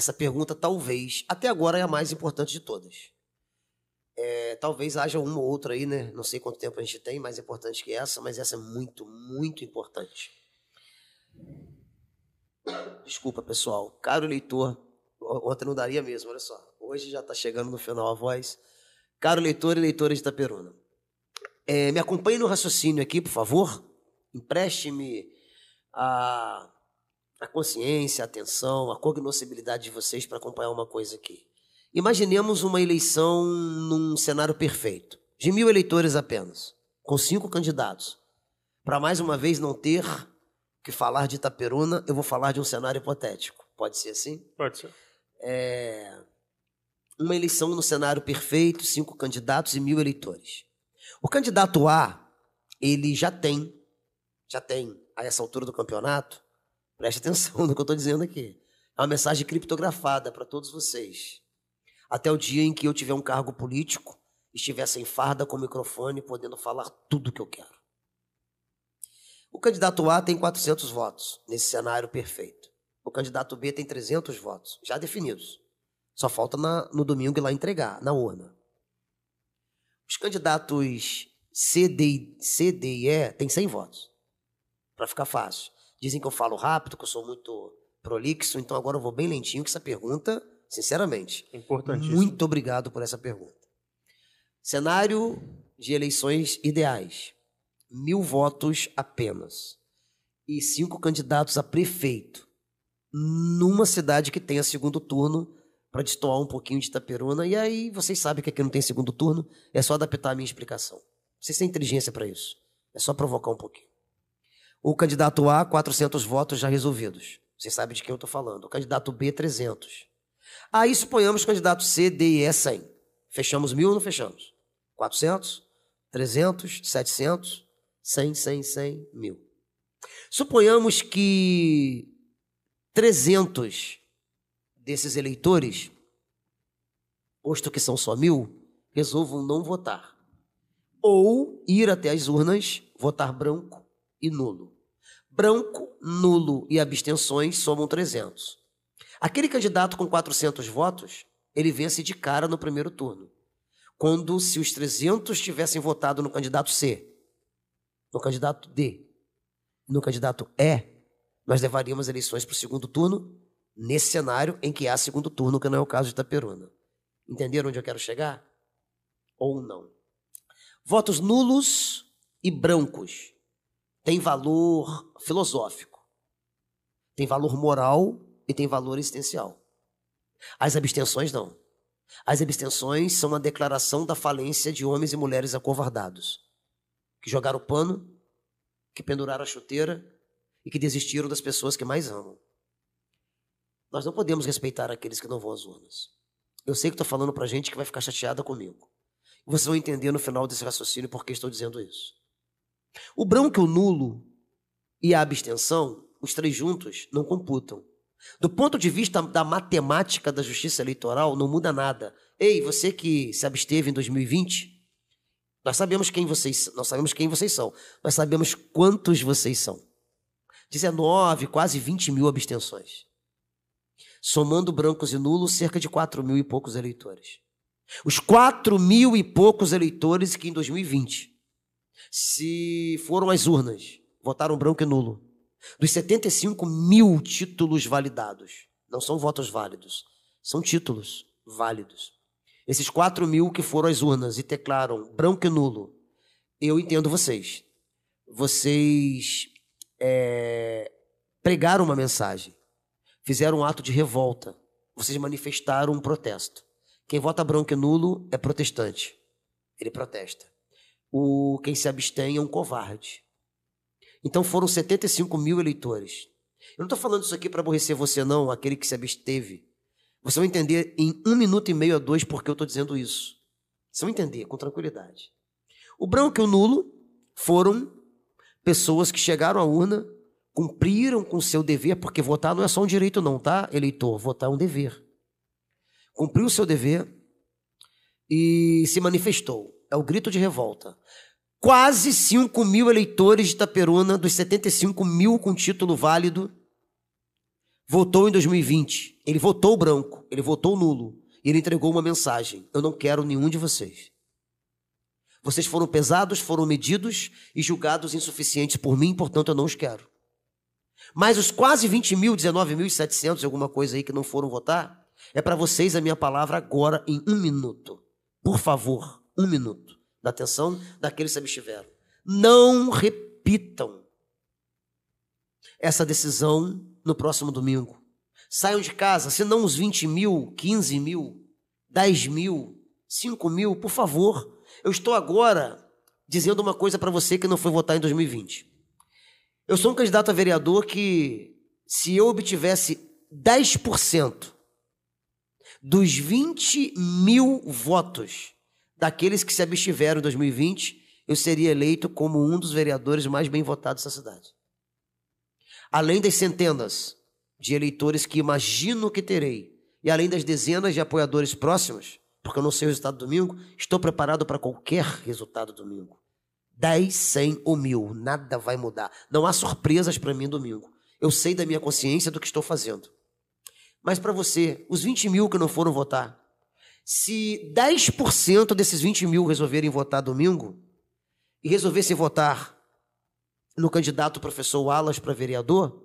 Essa pergunta, talvez, até agora é a mais importante de todas. Talvez haja uma ou outra aí, né? Não sei quanto tempo a gente tem, mais importante que essa, mas essa é muito, muito importante. Desculpa, pessoal. Caro leitor, ontem não daria mesmo, olha só. Hoje já está chegando no final a voz. Caro leitor e leitora de Itaperuna, me acompanhe no raciocínio aqui, por favor. Empreste-me a consciência, a atenção, a cognoscibilidade de vocês para acompanhar uma coisa aqui. Imaginemos uma eleição num cenário perfeito, de 1.000 eleitores apenas, com 5 candidatos. Para mais uma vez não ter que falar de Itaperuna, eu vou falar de um cenário hipotético. Pode ser assim? Pode ser. Uma eleição no cenário perfeito, 5 candidatos e 1.000 eleitores. O candidato A, ele já tem, a essa altura do campeonato, preste atenção no que eu estou dizendo aqui, é uma mensagem criptografada para todos vocês. Até o dia em que eu tiver um cargo político, estiver sem farda, com microfone, podendo falar tudo o que eu quero. O candidato A tem 400 votos, nesse cenário perfeito. O candidato B tem 300 votos, já definidos. Só falta no domingo ir lá entregar, na urna. Os candidatos C, D e E têm 100 votos, para ficar fácil. Dizem que eu falo rápido, que eu sou muito prolixo, então agora eu vou bem lentinho, que essa pergunta, sinceramente, importantíssimo. Muito obrigado por essa pergunta. Cenário de eleições ideais. 1.000 votos apenas. E 5 candidatos a prefeito. Numa cidade que tenha segundo turno, para destoar um pouquinho de Itaperuna. E aí, vocês sabem que aqui não tem segundo turno, é só adaptar a minha explicação. Vocês têm inteligência para isso. É só provocar um pouquinho. O candidato A, 400 votos já resolvidos. Vocês sabem de quem eu estou falando. O candidato B, 300. Aí suponhamos candidato C, D e E 100. Fechamos 1.000 ou não fechamos? 400, 300, 700, 100, 100, 100, 1.000. Suponhamos que 300 desses eleitores, posto que são só 1.000, resolvam não votar. Ou ir até as urnas, votar branco e nulo. Branco, nulo e abstenções somam 300. Aquele candidato com 400 votos, ele vence de cara no primeiro turno. Quando, se os 300 tivessem votado no candidato C, no candidato D, no candidato E, nós levaríamos eleições para o segundo turno, nesse cenário em que há segundo turno, que não é o caso de Itaperuna. Entenderam onde eu quero chegar? Ou não? Votos nulos e brancos têm valor filosófico, tem valor moral e tem valor existencial. As abstenções não. As abstenções são uma declaração da falência de homens e mulheres acovardados, que jogaram o pano, que penduraram a chuteira e que desistiram das pessoas que mais amam. Nós não podemos respeitar aqueles que não vão às urnas. Eu sei que estou falando para gente que vai ficar chateada comigo. Vocês vão entender no final desse raciocínio por que estou dizendo isso. O branco e o nulo e a abstenção, os 3 juntos, não computam. Do ponto de vista da matemática da justiça eleitoral, não muda nada. Ei, você que se absteve em 2020, nós sabemos quem vocês são. Nós sabemos quantos vocês são. 19, quase 20.000 abstenções. Somando brancos e nulos, cerca de 4.000 e poucos eleitores. Os 4.000 e poucos eleitores que em 2020, se foram às urnas, votaram branco e nulo. Dos 75.000 títulos validados, não são votos válidos, são títulos válidos. Esses 4.000 que foram às urnas e declaram branco e nulo, eu entendo vocês. Vocês pregaram uma mensagem, fizeram um ato de revolta, vocês manifestaram um protesto. Quem vota branco e nulo é protestante, ele protesta. Quem se abstém é um covarde. Então foram 75.000 eleitores. Eu não estou falando isso aqui para aborrecer você não, aquele que se absteve. Você vai entender em 1 minuto e meio a 2 porque eu estou dizendo isso. Você vai entender com tranquilidade. O branco e o nulo foram pessoas que chegaram à urna, cumpriram com o seu dever, porque votar não é só um direito não, tá, eleitor? Votar é um dever. Cumpriu o seu dever e se manifestou. É o grito de revolta. Quase 5.000 eleitores de Itaperuna, dos 75.000 com título válido, votou em 2020, ele votou branco, ele votou nulo, e ele entregou uma mensagem: eu não quero nenhum de vocês. Vocês foram pesados, foram medidos e julgados insuficientes por mim, portanto eu não os quero. Mas os quase 20 mil, 19.700, alguma coisa aí que não foram votar, é para vocês a minha palavra agora em 1 minuto. Por favor, 1 minuto. Da atenção daqueles que se abstiveram. Não repitam essa decisão no próximo domingo. Saiam de casa, se não os 20 mil, 15 mil, 10 mil, 5 mil, por favor. Eu estou agora dizendo uma coisa para você que não foi votar em 2020. Eu sou um candidato a vereador que, se eu obtivesse 10% dos 20 mil votos daqueles que se abstiveram em 2020, eu seria eleito como um dos vereadores mais bem votados dessa cidade. Além das centenas de eleitores que imagino que terei, e além das dezenas de apoiadores próximos, porque eu não sei o resultado do domingo, estou preparado para qualquer resultado domingo. 10, 100 ou 1000, nada vai mudar. Não há surpresas para mim domingo. Eu sei da minha consciência do que estou fazendo. Mas para você, os 20 mil que não foram votar, se 10% desses 20 mil resolverem votar domingo e resolvessem votar no candidato professor Wallace para vereador,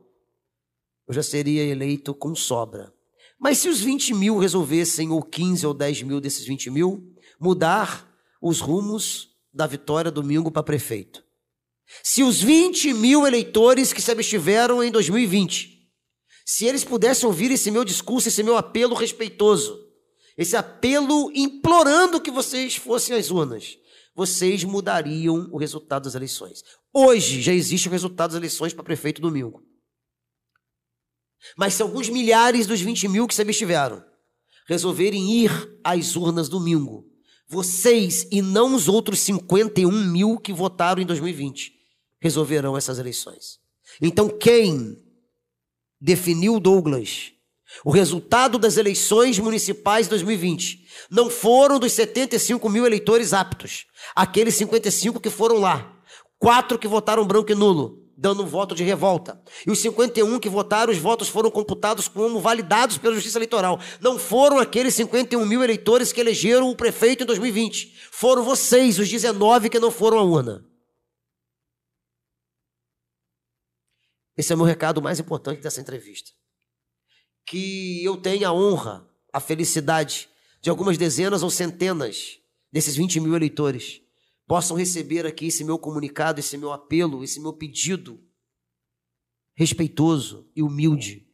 eu já seria eleito com sobra. Mas se os 20 mil resolvessem, ou 15 ou 10 mil desses 20 mil, mudar os rumos da vitória domingo para prefeito. Se os 20 mil eleitores que se abstiveram em 2020, se eles pudessem ouvir esse meu discurso, esse meu apelo respeitoso, esse apelo implorando que vocês fossem às urnas, vocês mudariam o resultado das eleições. Hoje já existe o resultado das eleições para prefeito domingo. Mas se alguns milhares dos 20 mil que se abstiveram resolverem ir às urnas domingo, vocês e não os outros 51 mil que votaram em 2020 resolverão essas eleições. Então quem definiu, Douglas, o resultado das eleições municipais de 2020 não foram dos 75 mil eleitores aptos, aqueles 55 que foram lá, 4 que votaram branco e nulo, dando um voto de revolta. E os 51 que votaram, os votos foram computados como validados pela Justiça Eleitoral. Não foram aqueles 51 mil eleitores que elegeram o prefeito em 2020. Foram vocês, os 19 que não foram à urna. Esse é o meu recado mais importante dessa entrevista. Que eu tenha a honra, a felicidade de algumas dezenas ou centenas desses 20 mil eleitores possam receber aqui esse meu comunicado, esse meu apelo, esse meu pedido respeitoso e humilde.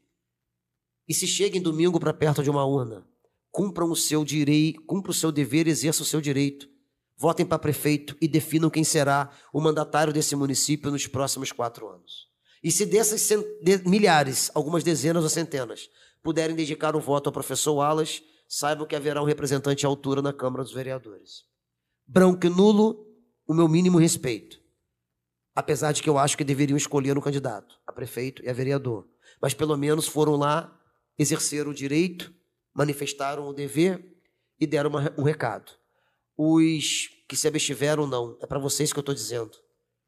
E se cheguem domingo para perto de uma urna, cumpram o seu direito, cumpram o seu dever, exerçam o seu direito, votem para prefeito e definam quem será o mandatário desse município nos próximos 4 anos. E se dessas milhares, algumas dezenas ou centenas, puderem dedicar o voto ao professor Wallace, saibam que haverá um representante à altura na Câmara dos Vereadores. Branco e nulo, o meu mínimo respeito. Apesar de que eu acho que deveriam escolher um candidato, a prefeito e a vereador. Mas pelo menos foram lá, exerceram o direito, manifestaram o dever e deram um recado. Os que se abstiveram, não. É para vocês que eu estou dizendo.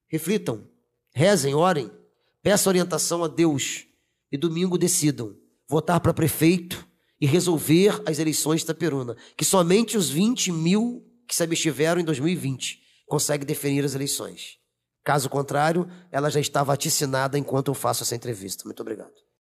Reflitam, rezem, orem, peçam orientação a Deus e domingo decidam votar para prefeito e resolver as eleições de Itaperuna. Que somente os 20 mil que se abstiveram em 2020 conseguem definir as eleições. Caso contrário, ela já está vaticinada enquanto eu faço essa entrevista. Muito obrigado.